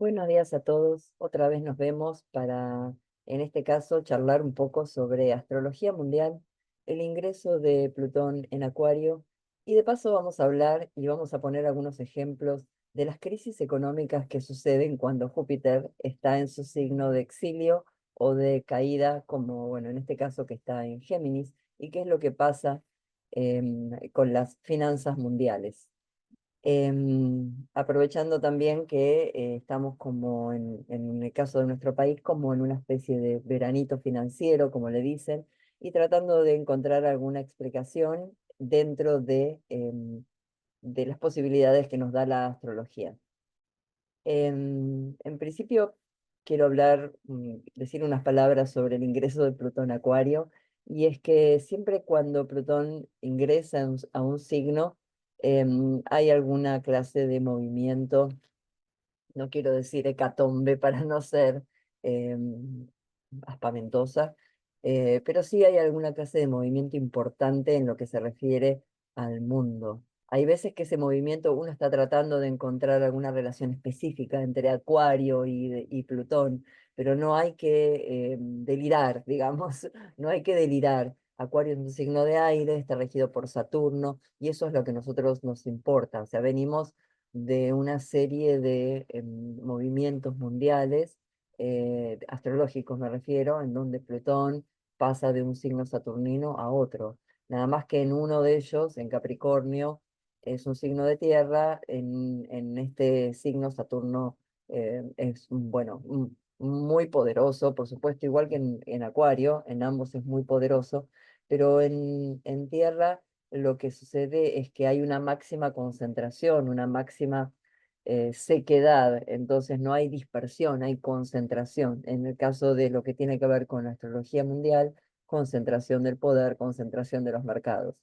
Buenos días a todos. Otra vez nos vemos para, en este caso, charlar un poco sobre astrología mundial, el ingreso de Plutón en Acuario y de paso vamos a hablar y vamos a poner algunos ejemplos de las crisis económicas que suceden cuando Júpiter está en su signo de exilio o de caída, como, bueno, en este caso que está en Géminis, y qué es lo que pasa con las finanzas mundiales. Aprovechando también que estamos como en el caso de nuestro país, como en una especie de veranito financiero, como le dicen, y tratando de encontrar alguna explicación dentro de las posibilidades que nos da la astrología. En principio, quiero hablar, decir unas palabras sobre el ingreso de Plutón a Acuario, y es que siempre cuando Plutón ingresa a un signo, hay alguna clase de movimiento, no quiero decir hecatombe para no ser aspamentosa, pero sí hay alguna clase de movimiento importante en lo que se refiere al mundo. Hay veces que ese movimiento uno está tratando de encontrar alguna relación específica entre Acuario y Plutón, pero no hay que delirar, digamos, no hay que delirar. Acuario es un signo de aire, está regido por Saturno, y eso es lo que a nosotros nos importa. O sea, venimos de una serie de movimientos mundiales, astrológicos me refiero, en donde Plutón pasa de un signo saturnino a otro. Nada más que en uno de ellos, en Capricornio, es un signo de tierra, en este signo Saturno es, bueno, muy poderoso, por supuesto, igual que en Acuario, en ambos es muy poderoso, pero en tierra lo que sucede es que hay una máxima concentración, una máxima sequedad, entonces no hay dispersión, hay concentración. En el caso de lo que tiene que ver con la astrología mundial, concentración del poder, concentración de los mercados.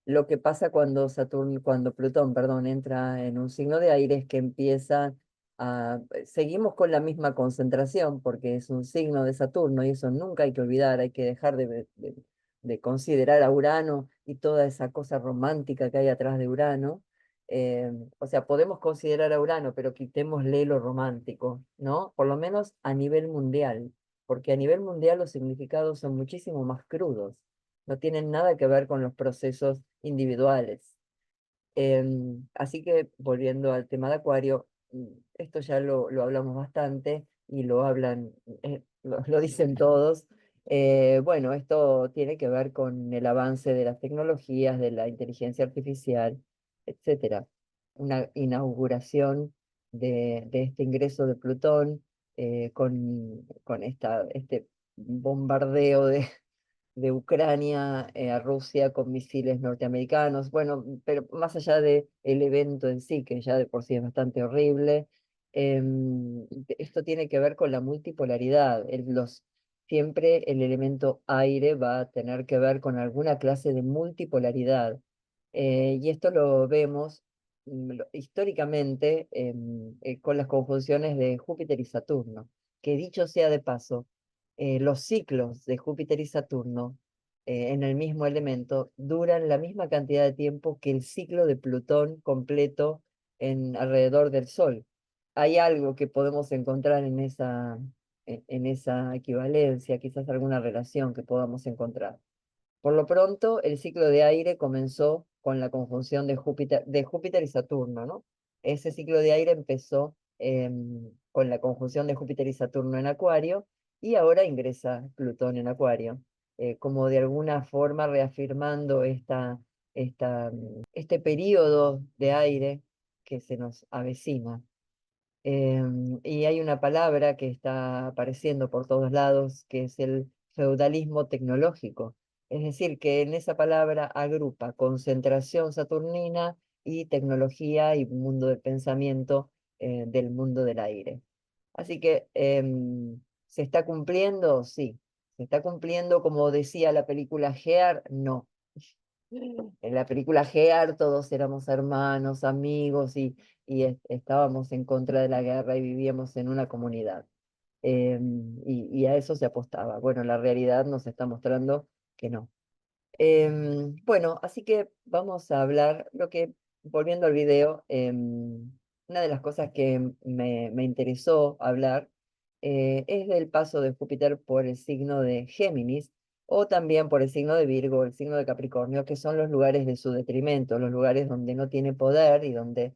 Lo que pasa cuando cuando Plutón, perdón, entra en un signo de aire es que empieza seguimos con la misma concentración porque es un signo de Saturno y eso nunca hay que olvidar, hay que dejar de considerar a Urano y toda esa cosa romántica que hay atrás de Urano. O sea, podemos considerar a Urano, pero quitémosle lo romántico, ¿no? Por lo menos a nivel mundial, porque a nivel mundial los significados son muchísimo más crudos, no tienen nada que ver con los procesos individuales. Así que volviendo al tema de Acuario, esto ya lo hablamos bastante y lo hablan, lo dicen todos. Bueno, esto tiene que ver con el avance de las tecnologías, de la inteligencia artificial, etcétera. Una inauguración de este ingreso de Plutón con este bombardeo de Ucrania a Rusia con misiles norteamericanos. Bueno, pero más allá del evento en sí, que ya de por sí es bastante horrible, esto tiene que ver con la multipolaridad. Siempre el elemento aire va a tener que ver con alguna clase de multipolaridad. Y esto lo vemos históricamente con las conjunciones de Júpiter y Saturno, que dicho sea de paso, los ciclos de Júpiter y Saturno en el mismo elemento duran la misma cantidad de tiempo que el ciclo de Plutón completo alrededor del Sol. Hay algo que podemos encontrar en esa equivalencia, quizás alguna relación que podamos encontrar. Por lo pronto, el ciclo de aire comenzó con la conjunción de Júpiter y Saturno, ¿no? Ese ciclo de aire empezó con la conjunción de Júpiter y Saturno en Acuario y ahora ingresa Plutón en Acuario, como de alguna forma reafirmando este periodo de aire que se nos avecina. Y hay una palabra que está apareciendo por todos lados, que es el feudalismo tecnológico. Es decir, que en esa palabra agrupa concentración saturnina y tecnología y mundo del pensamiento del mundo del aire. Así que, ¿se está cumpliendo? Sí. ¿Se está cumpliendo como decía la película Gear? No. En la película Gear todos éramos hermanos, amigos y estábamos en contra de la guerra y vivíamos en una comunidad. Y a eso se apostaba. Bueno, la realidad nos está mostrando que no. Bueno, así que vamos a hablar, volviendo al video, una de las cosas que me interesó hablar es del paso de Júpiter por el signo de Géminis o también por el signo de Virgo, el signo de Capricornio, que son los lugares de su detrimento, los lugares donde no tiene poder y donde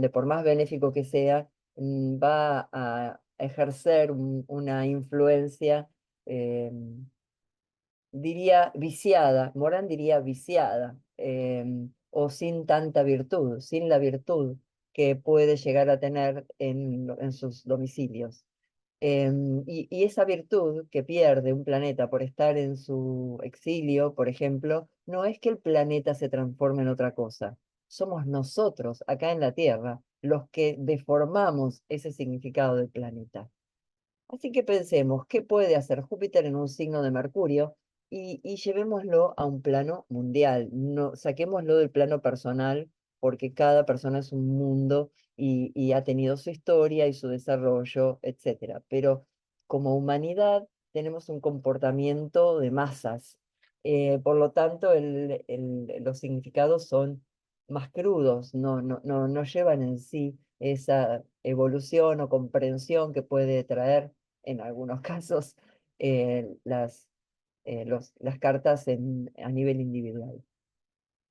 por más benéfico que sea, va a ejercer una influencia, diría viciada, Morán diría viciada, o sin tanta virtud, sin la virtud que puede llegar a tener en sus domicilios. Y esa virtud que pierde un planeta por estar en su exilio, por ejemplo, no es que el planeta se transforme en otra cosa. Somos nosotros, acá en la Tierra, los que deformamos ese significado del planeta. Así que pensemos, ¿qué puede hacer Júpiter en un signo de Mercurio? Y llevémoslo a un plano mundial. No, saquémoslo del plano personal, porque cada persona es un mundo y ha tenido su historia y su desarrollo, etcétera. Pero como humanidad tenemos un comportamiento de masas. Por lo tanto, los significados son más crudos, no llevan en sí esa evolución o comprensión que puede traer en algunos casos las cartas a nivel individual.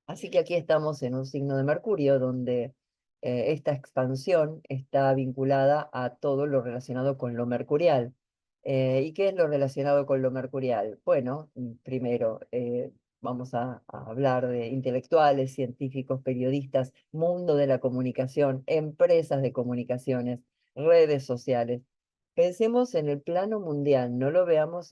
Así que aquí estamos en un signo de Mercurio donde esta expansión está vinculada a todo lo relacionado con lo mercurial. ¿Y qué es lo relacionado con lo mercurial? Bueno, primero vamos a hablar de intelectuales, científicos, periodistas, mundo de la comunicación, empresas de comunicaciones, redes sociales. Pensemos en el plano mundial, no lo veamos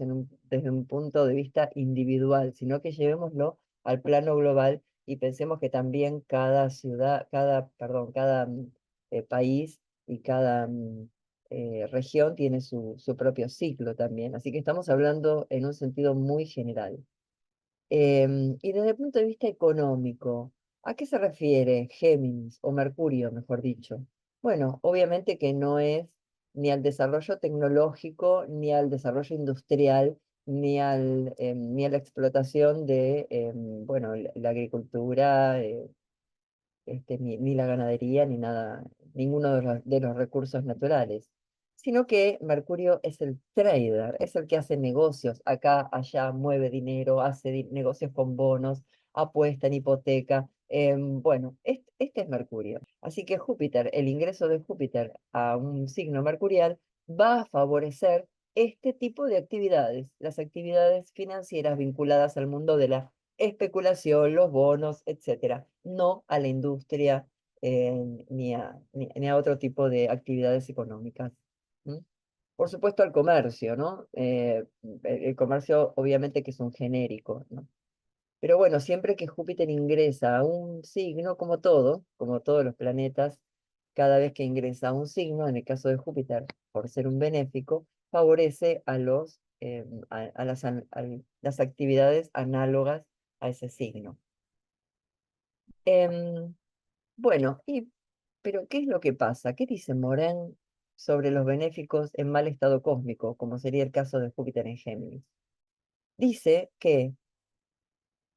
desde un punto de vista individual, sino que llevémoslo al plano global y pensemos que también cada ciudad, cada país y cada región tiene su propio ciclo también. Así que estamos hablando en un sentido muy general. Y desde el punto de vista económico, ¿a qué se refiere Géminis o Mercurio, mejor dicho? Bueno, obviamente que no es ni al desarrollo tecnológico, ni al desarrollo industrial, ni a la explotación de, bueno, la agricultura, ni la ganadería, ni nada, ninguno de los recursos naturales, sino que Mercurio es el trader, es el que hace negocios, acá, allá, mueve dinero, hace negocios con bonos, apuesta en hipoteca. Bueno, este es Mercurio. Así que Júpiter, el ingreso de Júpiter a un signo mercurial va a favorecer este tipo de actividades, las actividades financieras vinculadas al mundo de la especulación, los bonos, etcétera, no a la industria ni a otro tipo de actividades económicas. ¿Mm? Por supuesto al comercio, ¿no? El comercio obviamente que es un genérico, ¿no? Pero bueno, siempre que Júpiter ingresa a un signo, como todos los planetas, cada vez que ingresa a un signo, en el caso de Júpiter, por ser un benéfico, favorece a las actividades análogas a ese signo. Em, bueno, pero ¿qué es lo que pasa? ¿Qué dice Morán sobre los benéficos en mal estado cósmico, como sería el caso de Júpiter en Géminis? Dice que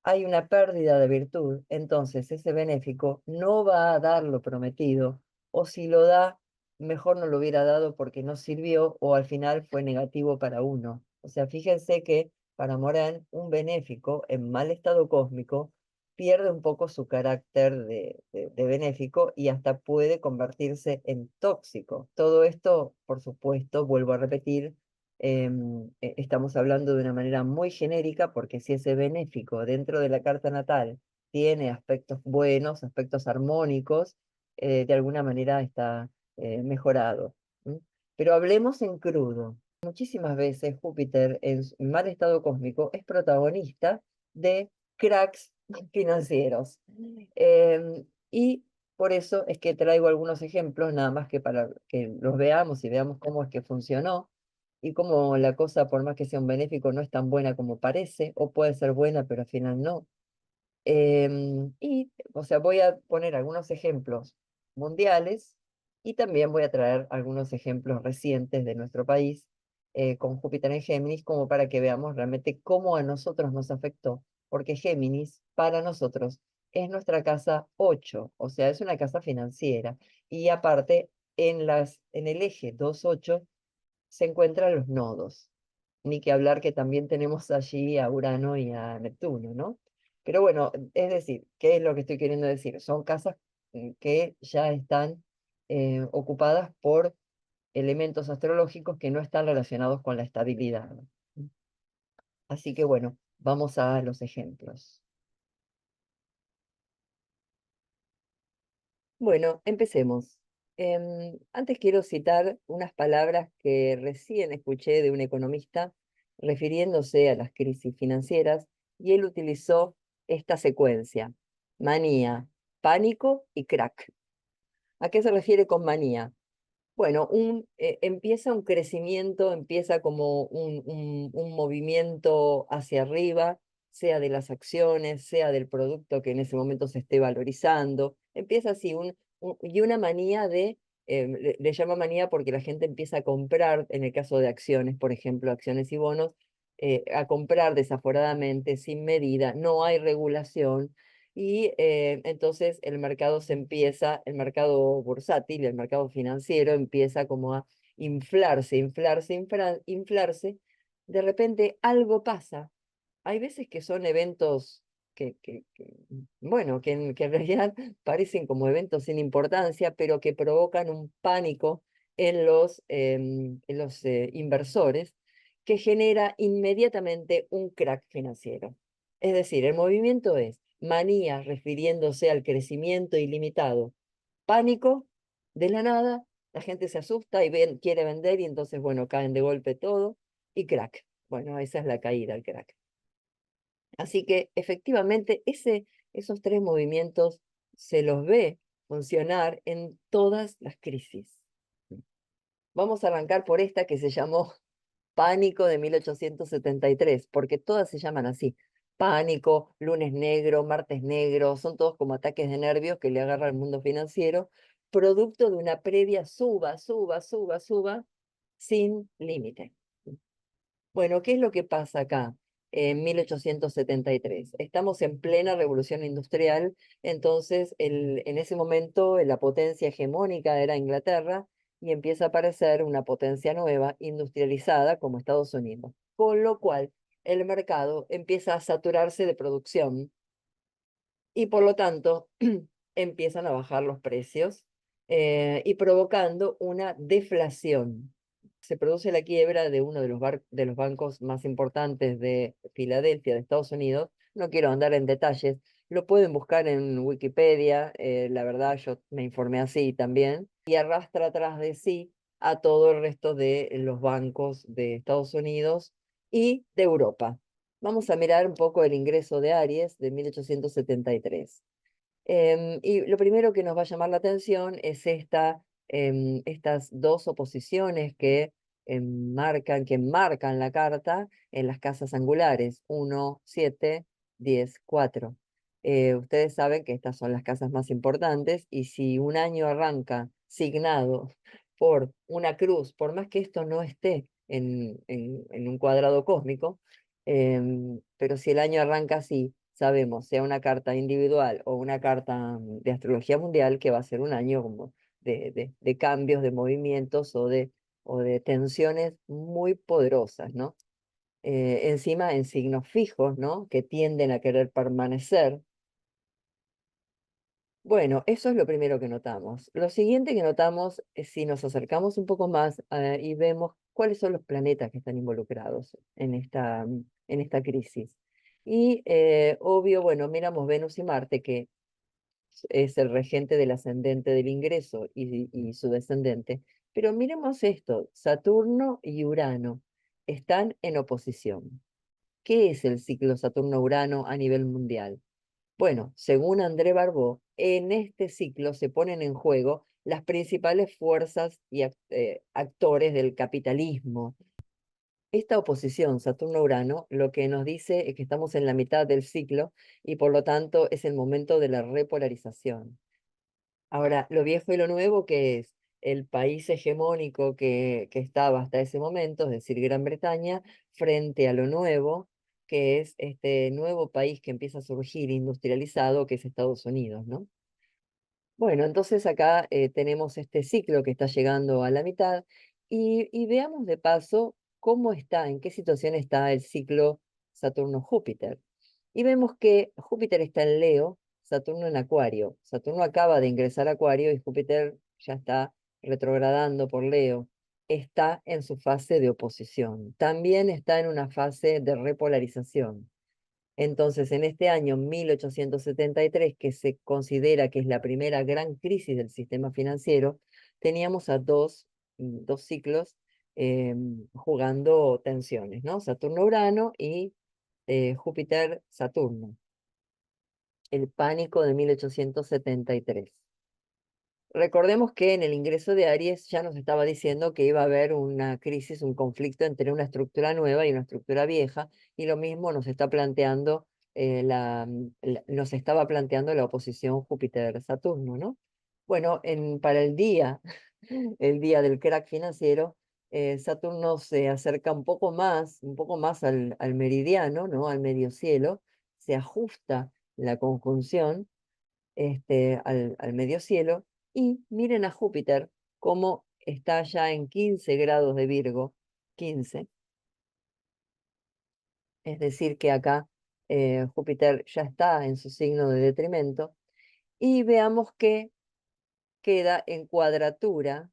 hay una pérdida de virtud, entonces ese benéfico no va a dar lo prometido, o si lo da, mejor no lo hubiera dado porque no sirvió o al final fue negativo para uno. O sea, fíjense que para Morán, un benéfico en mal estado cósmico pierde un poco su carácter de benéfico y hasta puede convertirse en tóxico. Todo esto, por supuesto, vuelvo a repetir, estamos hablando de una manera muy genérica porque si ese benéfico dentro de la carta natal tiene aspectos buenos, aspectos armónicos, de alguna manera está mejorado. ¿M? Pero hablemos en crudo. Muchísimas veces Júpiter en mal estado cósmico es protagonista de cracks financieros. Y por eso es que traigo algunos ejemplos, nada más que para que los veamos y veamos cómo es que funcionó y cómo la cosa, por más que sea un benéfico, no es tan buena como parece, o puede ser buena, pero al final no. O sea, voy a poner algunos ejemplos mundiales y también voy a traer algunos ejemplos recientes de nuestro país con Júpiter en Géminis, como para que veamos realmente cómo a nosotros nos afectó, porque Géminis para nosotros es nuestra casa 8, o sea, es una casa financiera. Y aparte, en el eje 2-8 se encuentran los nodos. Ni que hablar que también tenemos allí a Urano y a Neptuno, ¿no? Pero bueno, es decir, ¿qué es lo que estoy queriendo decir? Son casas que ya están ocupadas por elementos astrológicos que no están relacionados con la estabilidad. Así que bueno, vamos a los ejemplos. Bueno, empecemos. Antes quiero citar unas palabras que recién escuché de un economista refiriéndose a las crisis financieras, y él utilizó esta secuencia: manía, pánico y crack. ¿A qué se refiere con manía? Bueno, empieza un crecimiento, empieza como un movimiento hacia arriba, sea de las acciones, sea del producto que en ese momento se esté valorizando. Empieza así, y una manía le llama manía porque la gente empieza a comprar, en el caso de acciones, por ejemplo, acciones y bonos, a comprar desaforadamente, sin medida, no hay regulación, y entonces el mercado el mercado bursátil, el mercado financiero empieza como a inflarse. De repente algo pasa. Hay veces que son eventos bueno, que en realidad parecen como eventos sin importancia, pero que provocan un pánico en los inversores, que genera inmediatamente un crack financiero. Es decir, el movimiento es manía refiriéndose al crecimiento ilimitado, pánico de la nada, la gente se asusta y quiere vender, y entonces, bueno, caen de golpe todo, y crack. Bueno, esa es la caída, el crack. Así que efectivamente esos tres movimientos se los ve funcionar en todas las crisis. Vamos a arrancar por esta que se llamó Pánico de 1873, porque todas se llaman así. Pánico, lunes negro, martes negro, son todos como ataques de nervios que le agarra al mundo financiero, producto de una previa suba sin límite. Bueno, ¿qué es lo que pasa acá en 1873? Estamos en plena revolución industrial, entonces en ese momento la potencia hegemónica era Inglaterra, y empieza a aparecer una potencia nueva, industrializada, como Estados Unidos. Con lo cual, el mercado empieza a saturarse de producción, y por lo tanto empiezan a bajar los precios, y provocando una deflación. Se produce la quiebra de uno de de los bancos más importantes de Filadelfia, de Estados Unidos. No quiero andar en detalles, lo pueden buscar en Wikipedia, la verdad yo me informé así también, y arrastra atrás de sí a todo el resto de los bancos de Estados Unidos y de Europa. Vamos a mirar un poco el ingreso de Aries de 1873. Y lo primero que nos va a llamar la atención es estas dos oposiciones que marcan la carta en las casas angulares: 1, 7, 10, 4. Ustedes saben que estas son las casas más importantes, y si un año arranca signado por una cruz, por más que esto no esté en un cuadrado cósmico, pero si el año arranca así, sabemos, sea una carta individual o una carta de astrología mundial, que va a ser un año como de cambios, de movimientos o de tensiones muy poderosas, ¿no? Encima en signos fijos, ¿no? Que tienden a querer permanecer. Bueno, eso es lo primero que notamos. Lo siguiente que notamos es, si nos acercamos un poco más y vemos cuáles son los planetas que están involucrados en esta crisis. Y obvio, bueno, miramos Venus y Marte, que es el regente del ascendente del ingreso y su descendente. Pero miremos esto: Saturno y Urano están en oposición. ¿Qué es el ciclo Saturno-Urano a nivel mundial? Bueno, según André Barbeau, en este ciclo se ponen en juego las principales fuerzas y actores del capitalismo. Esta oposición Saturno-Urano lo que nos dice es que estamos en la mitad del ciclo, y por lo tanto es el momento de la repolarización. Ahora, lo viejo y lo nuevo, que es el país hegemónico que estaba hasta ese momento, es decir, Gran Bretaña, frente a lo nuevo, que es este nuevo país que empieza a surgir industrializado, que es Estados Unidos, ¿no? Bueno, entonces acá tenemos este ciclo que está llegando a la mitad y veamos de paso cómo está, en qué situación está el ciclo Saturno-Júpiter. Y vemos que Júpiter está en Leo, Saturno en Acuario. Saturno acaba de ingresar a Acuario y Júpiter ya está retrogradando por Leo. Está en su fase de oposición. También está en una fase de repolarización. Entonces, en este año 1873, que se considera que es la primera gran crisis del sistema financiero, teníamos a dos ciclos jugando tensiones, ¿no? Saturno-Urano y Júpiter-Saturno, el pánico de 1873. Recordemos que en el ingreso de Aries ya nos estaba diciendo que iba a haber una crisis, un conflicto entre una estructura nueva y una estructura vieja, y lo mismo nos está planteando, nos estaba planteando la oposición Júpiter-Saturno, ¿no? Bueno, para el día, el día del crack financiero, Saturno se acerca un poco más al meridiano, ¿no? Al medio cielo, se ajusta la conjunción al medio cielo, y miren a Júpiter cómo está ya en 15 grados de Virgo, 15, es decir que acá Júpiter ya está en su signo de detrimento, y veamos que queda en cuadratura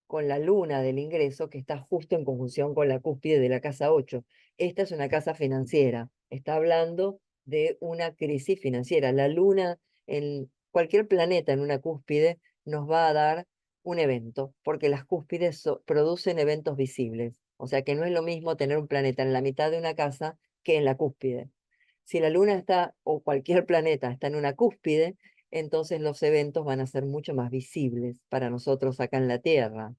con la luna del ingreso, que está justo en conjunción con la cúspide de la casa 8. Esta es una casa financiera, está hablando de una crisis financiera. La luna, en cualquier planeta en una cúspide, nos va a dar un evento, porque las cúspides producen eventos visibles. O sea que no es lo mismo tener un planeta en la mitad de una casa que en la cúspide. Si la luna está, o cualquier planeta está en una cúspide, entonces los eventos van a ser mucho más visibles para nosotros acá en la Tierra.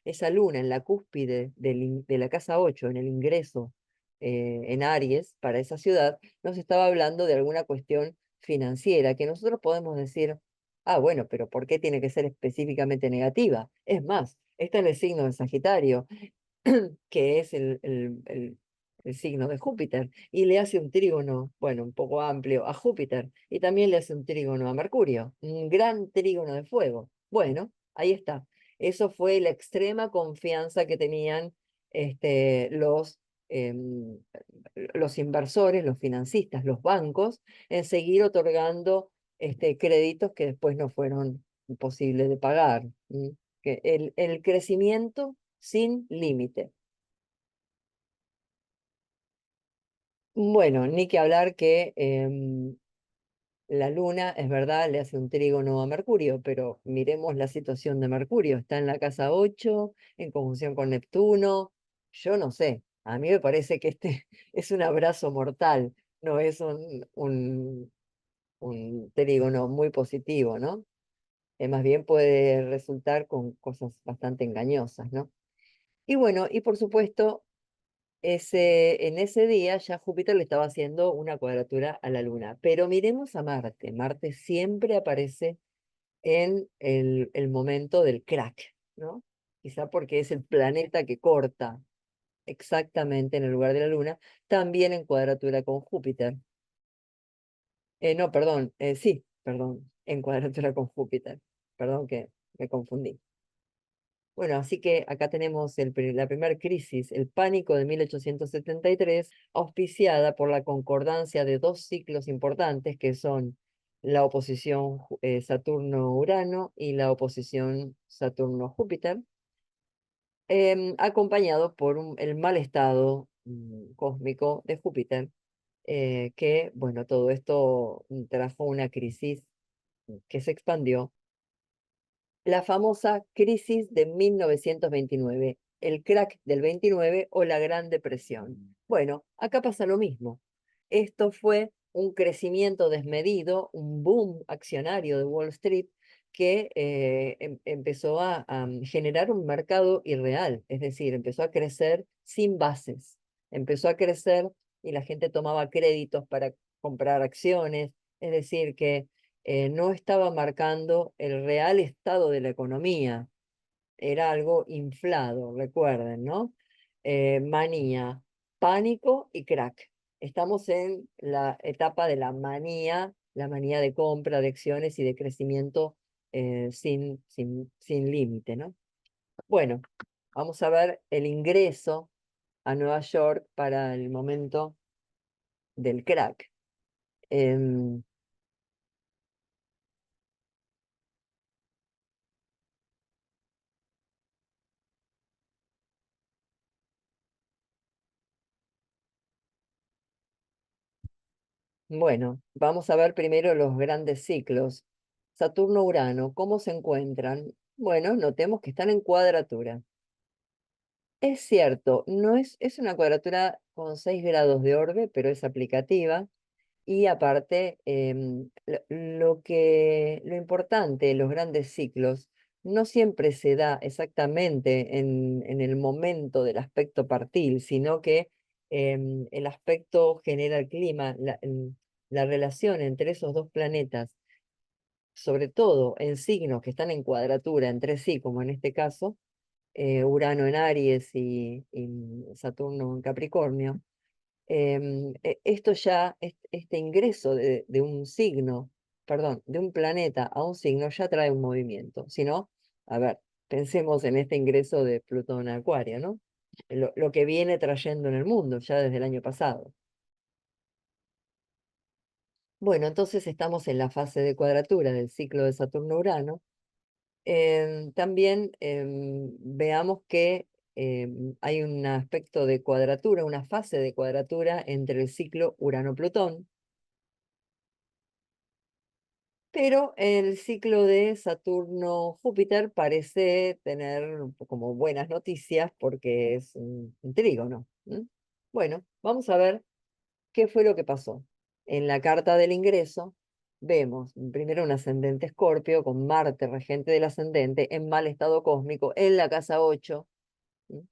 Esa luna en la cúspide de la casa 8 en el ingreso en Aries, para esa ciudad, nos estaba hablando de alguna cuestión financiera que nosotros podemos decir, ah, bueno, pero ¿por qué tiene que ser específicamente negativa? Es más, está en el signo de Sagitario, que es el signo de Júpiter, y le hace un trígono, bueno, un poco amplio a Júpiter, y también le hace un trígono a Mercurio, un gran trígono de fuego. Bueno, ahí está. Eso fue la extrema confianza que tenían em, los inversores, los financistas, los bancos, en seguir otorgando créditos que después no fueron posibles de pagar. Que el crecimiento sin límite. Bueno, ni que hablar que la Luna, es verdad, le hace un trígono a Mercurio, pero miremos la situación de Mercurio. Está en la casa 8 en conjunción con Neptuno. Yo no sé, a mí me parece que este es un abrazo mortal, no es un trígono muy positivo, ¿no? Más bien puede resultar con cosas bastante engañosas, ¿no? Y bueno, y por supuesto, en ese día ya Júpiter le estaba haciendo una cuadratura a la Luna. Pero miremos a Marte. Marte siempre aparece en el momento del crack, ¿no? Quizá porque es el planeta que corta exactamente en el lugar de la Luna, también en cuadratura con Júpiter. No, perdón, sí, perdón, en cuadratura con Júpiter. Perdón que me confundí. Bueno, así que acá tenemos la primera crisis, el pánico de 1873, auspiciada por la concordancia de dos ciclos importantes que son la oposición Saturno-Urano y la oposición Saturno-Júpiter, acompañado por el mal estado cósmico de Júpiter, que, bueno, todo esto trajo una crisis que se expandió, la famosa crisis de 1929, el crack del 29 o la Gran Depresión. Bueno, acá pasa lo mismo. Esto fue un crecimiento desmedido, un boom accionario de Wall Street que empezó a generar un mercado irreal, es decir, empezó a crecer sin bases, empezó a crecer y la gente tomaba créditos para comprar acciones, es decir, que no estaba marcando el real estado de la economía, era algo inflado, recuerden, ¿no? Manía, pánico y crack. estamos en la etapa de la manía de compra de acciones y de crecimiento sin límite, ¿no? Bueno, vamos a ver el ingreso a Nueva York para el momento del crack. Em, bueno, vamos a ver primero los grandes ciclos. Saturno-Urano, ¿cómo se encuentran? Bueno, notemos que están en cuadratura. Es cierto, no es una cuadratura con 6 grados de orbe, pero es aplicativa. Y aparte, lo importante, los grandes ciclos, no siempre se da exactamente en el momento del aspecto partil, sino que el aspecto genera el clima, la relación entre esos dos planetas, sobre todo en signos que están en cuadratura entre sí, como en este caso, Urano en Aries y Saturno en Capricornio. Esto ya, este ingreso de un signo, perdón, de un planeta a un signo ya trae un movimiento. Si no, a ver, pensemos en este ingreso de Plutón a Acuario, ¿no? Lo que viene trayendo en el mundo ya desde el año pasado. Bueno, entonces estamos en la fase de cuadratura del ciclo de Saturno-Urano. También veamos que hay un aspecto de cuadratura, una fase de cuadratura entre el ciclo Urano-Plutón, pero el ciclo de Saturno-Júpiter parece tener como buenas noticias porque es un trígono. ¿M? Bueno, vamos a ver qué fue lo que pasó. En la carta del ingreso vemos primero un ascendente Escorpio con Marte, regente del ascendente, en mal estado cósmico, en la casa 8. ¿M?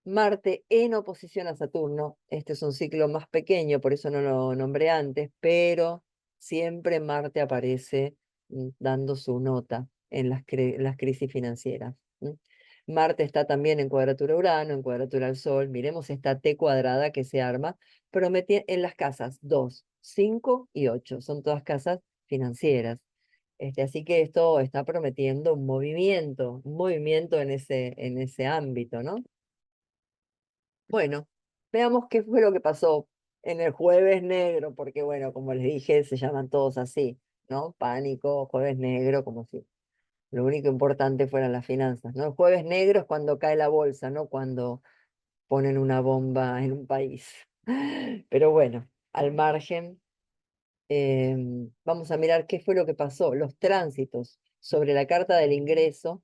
Marte en oposición a Saturno. Este es un ciclo más pequeño, por eso no lo nombré antes, pero siempre Marte aparece dando su nota en las crisis financieras. Marte está también en cuadratura a Urano, en cuadratura al Sol. Miremos esta T cuadrada que se arma, en las casas 2, 5 y 8. Son todas casas financieras. Así que esto está prometiendo un movimiento en ese ámbito, ¿no? Bueno, veamos qué fue lo que pasó en el Jueves Negro, porque bueno, como les dije, se llaman todos así, ¿no? Pánico, Jueves Negro, como si lo único importante fueran las finanzas, ¿no? El Jueves Negro es cuando cae la bolsa, no cuando ponen una bomba en un país. Pero bueno, al margen, vamos a mirar qué fue lo que pasó, los tránsitos sobre la carta del ingreso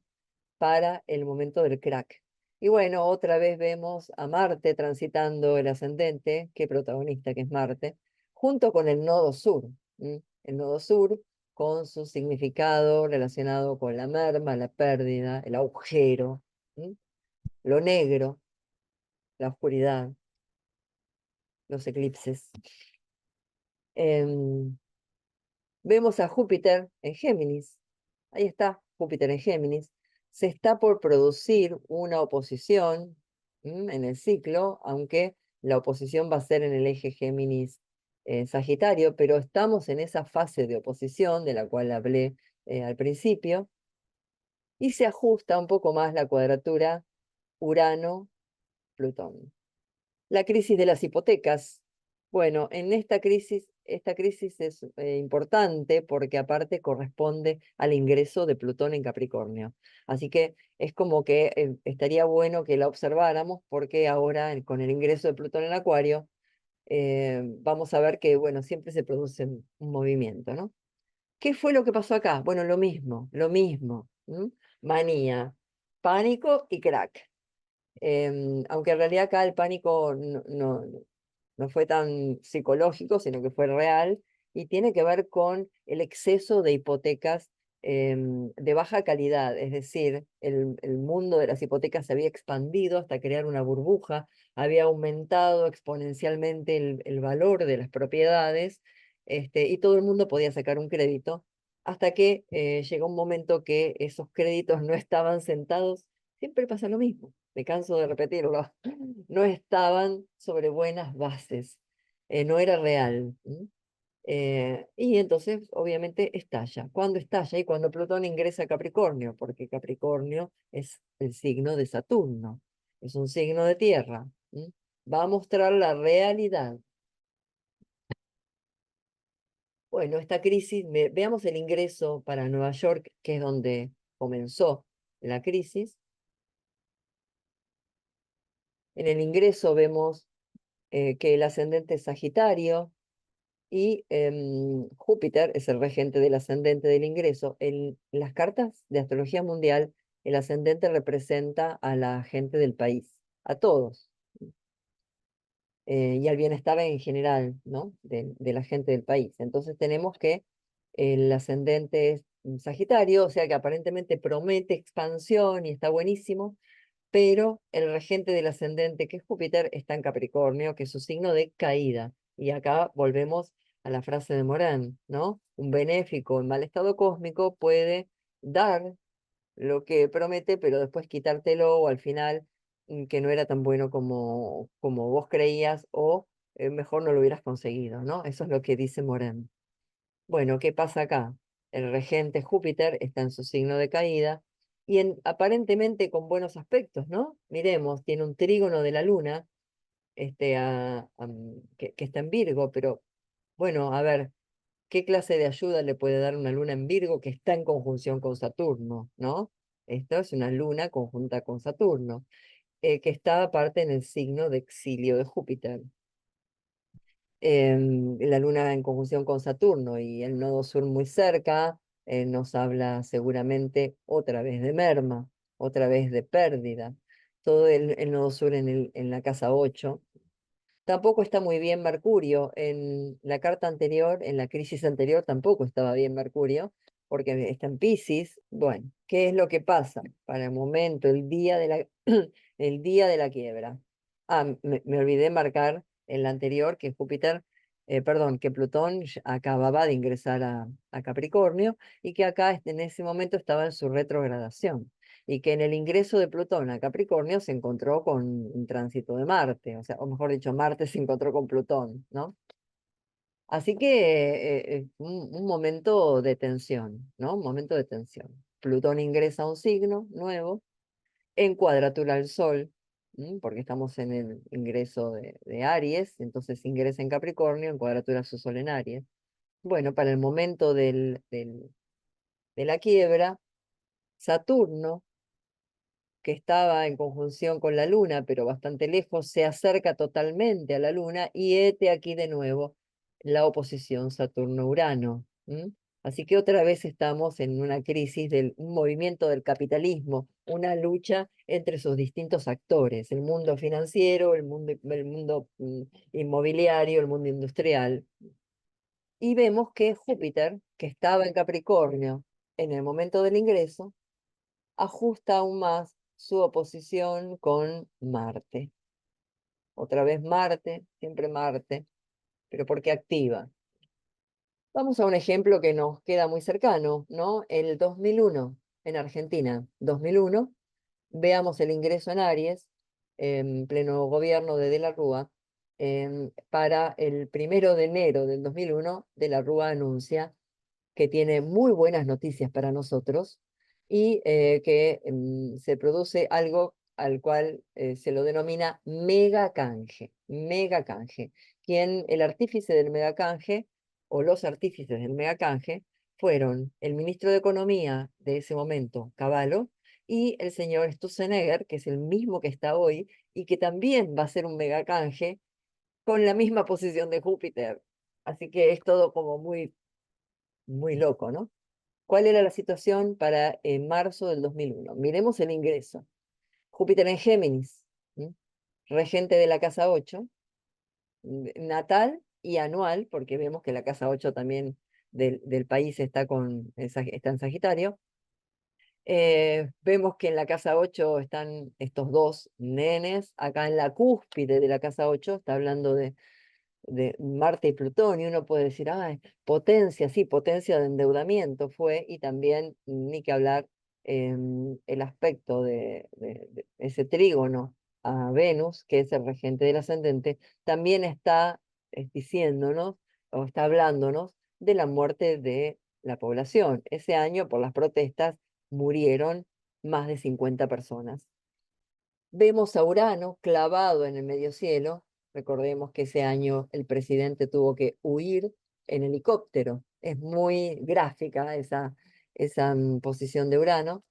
para el momento del crack. Y bueno, otra vez vemos a Marte transitando el ascendente, qué protagonista que es Marte, junto con el nodo sur. El nodo sur con su significado relacionado con la merma, la pérdida, el agujero, ¿m? Lo negro, la oscuridad, los eclipses. Em, Vemos a Júpiter en Géminis. Ahí está, Júpiter en Géminis. Se está por producir una oposición en el ciclo, aunque la oposición va a ser en el eje Géminis-Sagitario, pero estamos en esa fase de oposición de la cual hablé al principio, y se ajusta un poco más la cuadratura Urano-Plutón. La crisis de las hipotecas. Bueno, en esta crisis es importante porque aparte corresponde al ingreso de Plutón en Capricornio. Así que es como que estaría bueno que la observáramos porque ahora con el ingreso de Plutón en Acuario vamos a ver que, bueno, siempre se produce un movimiento, ¿no? ¿Qué fue lo que pasó acá? Bueno, lo mismo. Manía, pánico y crack. Aunque en realidad acá el pánico no fue tan psicológico, sino que fue real, y tiene que ver con el exceso de hipotecas de baja calidad, es decir, el mundo de las hipotecas se había expandido hasta crear una burbuja, había aumentado exponencialmente el valor de las propiedades, y todo el mundo podía sacar un crédito, hasta que llegó un momento que esos créditos no estaban sentados, siempre pasa lo mismo, me canso de repetirlo, no estaban sobre buenas bases. no era real. Y entonces, obviamente, estalla. ¿Cuándo estalla? Y cuando Plutón ingresa a Capricornio, porque Capricornio es el signo de Saturno, es un signo de tierra. Va a mostrar la realidad. Bueno, esta crisis, veamos el ingreso para Nueva York, que es donde comenzó la crisis. En el ingreso vemos que el ascendente es Sagitario, y Júpiter es el regente del ascendente del ingreso. En las cartas de astrología mundial, el ascendente representa a la gente del país, a todos, y al bienestar en general, ¿no? De la gente del país. Entonces tenemos que el ascendente es Sagitario, o sea que aparentemente promete expansión y está buenísimo, pero el regente del ascendente, que es Júpiter, está en Capricornio, que es su signo de caída. Y acá volvemos a la frase de Morán, ¿no? Un benéfico en mal estado cósmico puede dar lo que promete, pero después quitártelo o al final que no era tan bueno como vos creías o mejor no lo hubieras conseguido, ¿no? Eso es lo que dice Morán. Bueno, ¿qué pasa acá? El regente Júpiter está en su signo de caída y aparentemente con buenos aspectos, ¿no? Miremos, tiene un trígono de la luna que está en Virgo, pero bueno, a ver, ¿qué clase de ayuda le puede dar una luna en Virgo que está en conjunción con Saturno, ¿no? Esto es una luna conjunta con Saturno, que está aparte en el signo de exilio de Júpiter. La luna en conjunción con Saturno y el nodo sur muy cerca, nos habla seguramente otra vez de merma, otra vez de pérdida. Todo el nodo sur en la casa 8. Tampoco está muy bien Mercurio. En la carta anterior, en la crisis anterior, tampoco estaba bien Mercurio, porque está en Piscis. Bueno, ¿qué es lo que pasa? Para el momento, el día de el día de la quiebra. Ah, me olvidé marcar en la anterior que Júpiter, perdón, que Plutón ya acababa de ingresar a Capricornio y que acá en ese momento estaba en su retrogradación y que en el ingreso de Plutón a Capricornio se encontró con un tránsito de Marte, o sea, o mejor dicho, Marte se encontró con Plutón, ¿no? Así que un momento de tensión, ¿no? Un momento de tensión. Plutón ingresa a un signo nuevo, en cuadratura al Sol, porque estamos en el ingreso de Aries, entonces ingresa en Capricornio, en cuadratura a su Sol en Aries. Bueno, para el momento de la quiebra, Saturno que estaba en conjunción con la Luna, pero bastante lejos, se acerca totalmente a la Luna y hete aquí de nuevo la oposición Saturno-Urano. Así que otra vez estamos en una crisis del un movimiento del capitalismo, una lucha entre sus distintos actores, el mundo financiero, el mundo inmobiliario, el mundo industrial. Y vemos que Júpiter, que estaba en Capricornio en el momento del ingreso, ajusta aún más su oposición con Marte. Otra vez Marte, siempre Marte, pero porque activa. Vamos a un ejemplo que nos queda muy cercano, ¿no? El 2001 en Argentina. 2001, veamos el ingreso en Aries, en pleno gobierno de la Rúa. Para el 1 de enero del 2001, de la Rúa anuncia que tiene muy buenas noticias para nosotros y que se produce algo al cual se lo denomina mega canje, mega canje. El artífice del mega canje o los artífices del mega canje fueron el ministro de Economía de ese momento, Cavallo, y el señor Sturzenegger, que es el mismo que está hoy y que también va a ser un mega canje con la misma posición de Júpiter. Así que es todo como muy, muy loco, ¿no? ¿Cuál era la situación para marzo del 2001? Miremos el ingreso. Júpiter en Géminis, ¿m? Regente de la casa 8, natal y anual, porque vemos que la casa 8 también del país está en Sagitario. Vemos que en la casa 8 están estos dos nenes, acá en la cúspide de la casa 8, está hablando de Marte y Plutón, y uno puede decir, ay, potencia, sí, potencia de endeudamiento fue, y también, ni que hablar, el aspecto de ese trígono a Venus, que es el regente del ascendente, también está diciéndonos o está hablándonos de la muerte de la población. Ese año, por las protestas, murieron más de 50 personas. Vemos a Urano clavado en el medio cielo. Recordemos que ese año el presidente tuvo que huir en helicóptero. Es muy gráfica esa posición de Urano.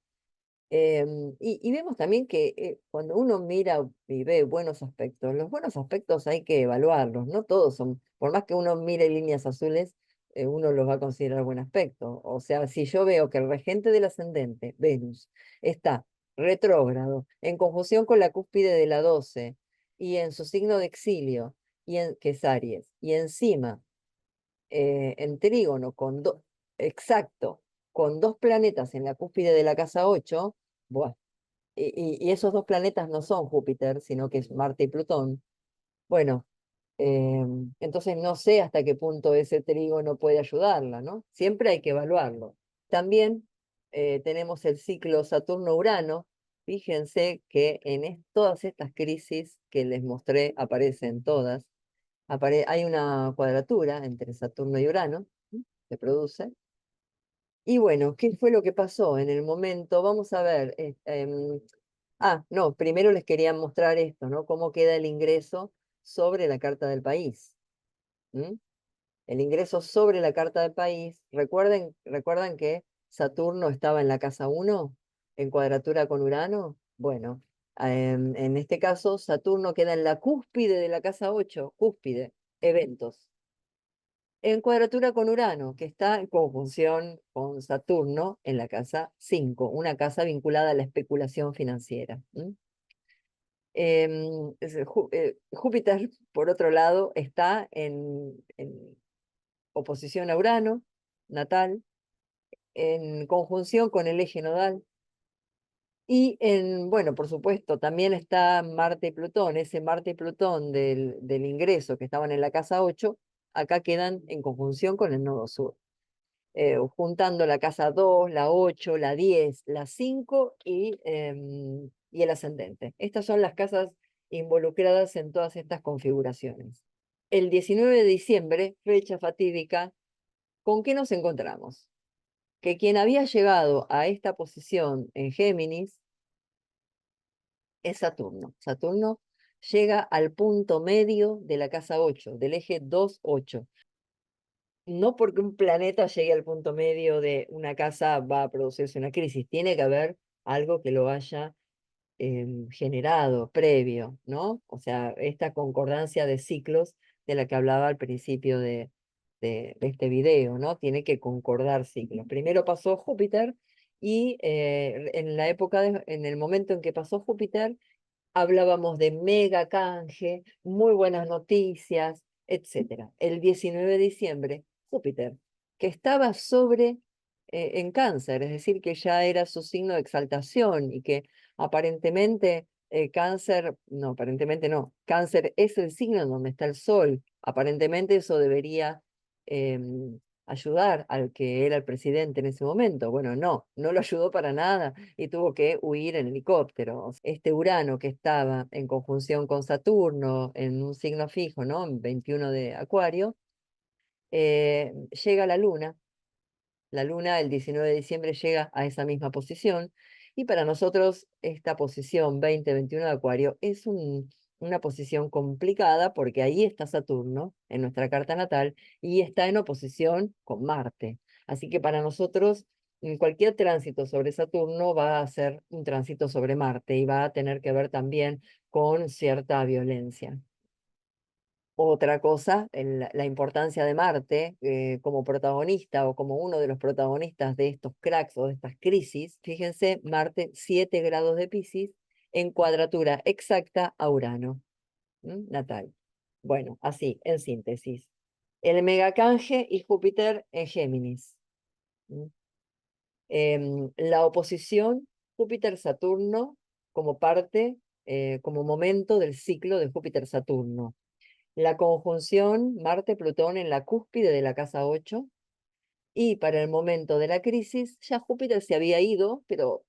Y vemos también que cuando uno mira y ve buenos aspectos, los buenos aspectos hay que evaluarlos, no todos son, por más que uno mire líneas azules, uno los va a considerar buen aspecto. O sea, si yo veo que el regente del ascendente, Venus, está retrógrado, en conjunción con la cúspide de la 12 y en su signo de exilio, que es Aries, y encima en trígono exacto, con dos planetas en la cúspide de la casa 8, buah, y esos dos planetas no son Júpiter, sino que es Marte y Plutón. Bueno, eh, entonces no sé hasta qué punto ese trígono puede ayudarla, ¿no? Siempre hay que evaluarlo. También tenemos el ciclo Saturno-Urano. Fíjense que en todas estas crisis que les mostré, aparecen todas, hay una cuadratura entre Saturno y Urano, ¿sí? Se produce. Y bueno, ¿qué fue lo que pasó en el momento? Vamos a ver. No, primero les quería mostrar esto, ¿no? Cómo queda el ingreso sobre la carta del país. ¿M? El ingreso sobre la carta del país. ¿Recuerdan que Saturno estaba en la casa 1 en cuadratura con Urano? Bueno, en este caso Saturno queda en la cúspide de la casa 8, cúspide, eventos en cuadratura con Urano, que está en conjunción con Saturno en la casa 5, una casa vinculada a la especulación financiera. Júpiter, por otro lado, está en oposición a Urano, natal, en conjunción con el eje nodal. Y bueno, por supuesto, también está Marte y Plutón, ese Marte y Plutón del ingreso que estaban en la casa 8, acá quedan en conjunción con el nodo sur. Juntando la casa 2, la 8, la 10, la 5 y el ascendente. Estas son las casas involucradas en todas estas configuraciones. El 19 de diciembre, fecha fatídica, ¿con qué nos encontramos? Que quien había llegado a esta posición en Géminis es Saturno. Saturno llega al punto medio de la casa 8, del eje 2-8. No porque un planeta llegue al punto medio de una casa va a producirse una crisis, tiene que haber algo que lo haya generado previo, ¿no? O sea, esta concordancia de ciclos de la que hablaba al principio de este video, ¿no? Tiene que concordar ciclos. Primero pasó Júpiter y en la época, en el momento en que pasó Júpiter, hablábamos de mega canje, muy buenas noticias, etcétera. El 19 de diciembre, Júpiter, que estaba en Cáncer, es decir, que ya era su signo de exaltación y que aparentemente Cáncer, no, aparentemente no, Cáncer es el signo en donde está el Sol. Aparentemente eso debería ayudar al que era el presidente en ese momento. Bueno, no lo ayudó para nada y tuvo que huir en helicóptero. Este Urano que estaba en conjunción con Saturno en un signo fijo, ¿no? En 21 de Acuario, llega a la Luna. La Luna el 19 de diciembre llega a esa misma posición y para nosotros esta posición 20-21 de Acuario es una posición complicada porque ahí está Saturno en nuestra carta natal y está en oposición con Marte. Así que para nosotros cualquier tránsito sobre Saturno va a ser un tránsito sobre Marte y va a tener que ver también con cierta violencia. Otra cosa, la importancia de Marte como protagonista o como uno de los protagonistas de estos cracks o de estas crisis. Fíjense, Marte 7 grados de Piscis en cuadratura exacta a Urano, natal. Bueno, así, en síntesis. El megacanje y Júpiter en Géminis. ¿M? La oposición Júpiter-Saturno como parte, como momento del ciclo de Júpiter-Saturno. La conjunción Marte-Plutón en la cúspide de la casa 8 y para el momento de la crisis ya Júpiter se había ido, pero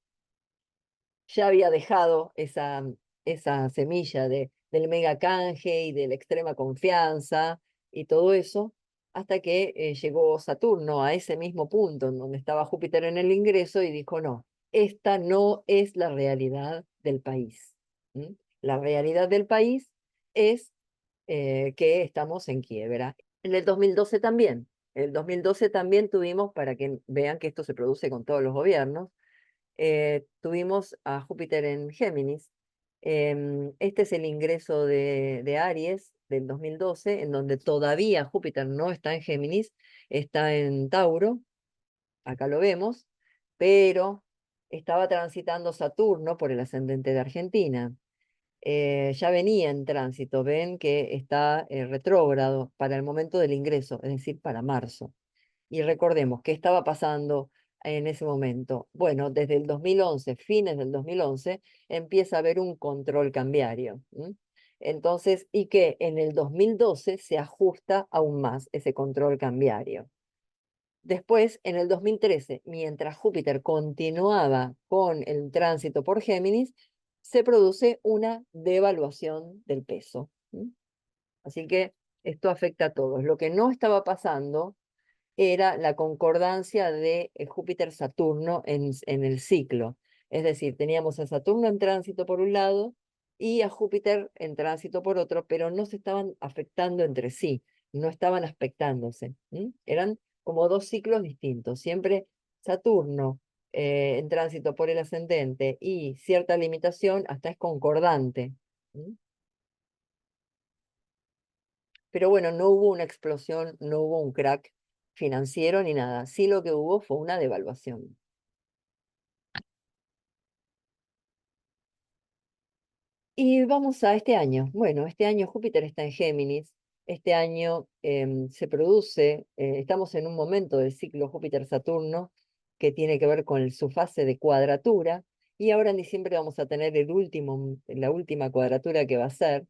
ya había dejado esa semilla del mega canje y de la extrema confianza y todo eso, hasta que llegó Saturno a ese mismo punto en donde estaba Júpiter en el ingreso y dijo, no, esta no es la realidad del país. ¿Mm? La realidad del país es que estamos en quiebra. En el 2012 también. En el 2012 también tuvimos, para que vean que esto se produce con todos los gobiernos, tuvimos a Júpiter en Géminis. Este es el ingreso de Aries del 2012, en donde todavía Júpiter no está en Géminis, está en Tauro, acá lo vemos, pero estaba transitando Saturno por el ascendente de Argentina. Ya venía en tránsito, ven que está retrógrado para el momento del ingreso, es decir, para marzo. Y recordemos, ¿qué estaba pasando en ese momento? Bueno, desde el 2011, fines del 2011, empieza a haber un control cambiario. Entonces, y que en el 2012 se ajusta aún más ese control cambiario. Después, en el 2013, mientras Júpiter continuaba con el tránsito por Géminis, se produce una devaluación del peso. Así que esto afecta a todos. Lo que no estaba pasando era la concordancia de Júpiter-Saturno en el ciclo. Es decir, teníamos a Saturno en tránsito por un lado y a Júpiter en tránsito por otro, pero no se estaban afectando entre sí, no estaban aspectándose. Eran como dos ciclos distintos. Siempre Saturno en tránsito por el ascendente y cierta limitación hasta es concordante. Pero bueno, no hubo una explosión, no hubo un crack financiero ni nada. Sí lo que hubo fue una devaluación. Y vamos a este año. Bueno, este año Júpiter está en Géminis. Este año se produce, estamos en un momento del ciclo Júpiter-Saturno que tiene que ver con su fase de cuadratura. Y ahora en diciembre vamos a tener la última cuadratura que va a ser.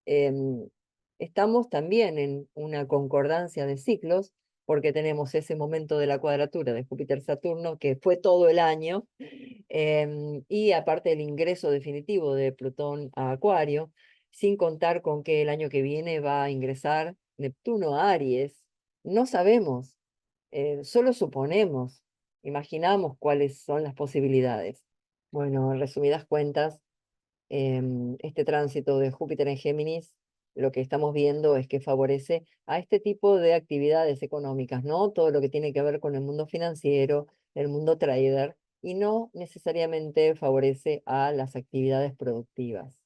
em, Estamos también en una concordancia de ciclos, porque tenemos ese momento de la cuadratura de Júpiter-Saturno, que fue todo el año, y aparte el ingreso definitivo de Plutón a Acuario, sin contar con que el año que viene va a ingresar Neptuno a Aries. No sabemos, solo suponemos, imaginamos cuáles son las posibilidades. Bueno, en resumidas cuentas, este tránsito de Júpiter en Géminis, lo que estamos viendo es que favorece a este tipo de actividades económicas, ¿no? Todo lo que tiene que ver con el mundo financiero, el mundo trader, y no necesariamente favorece a las actividades productivas.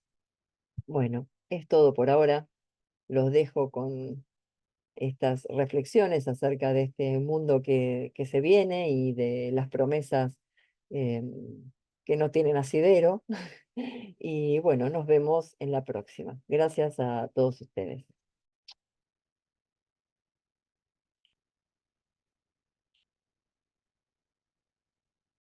Bueno, es todo por ahora. Los dejo con estas reflexiones acerca de este mundo que se viene y de las promesas que no tienen asidero. Y bueno, nos vemos en la próxima. Gracias a todos ustedes.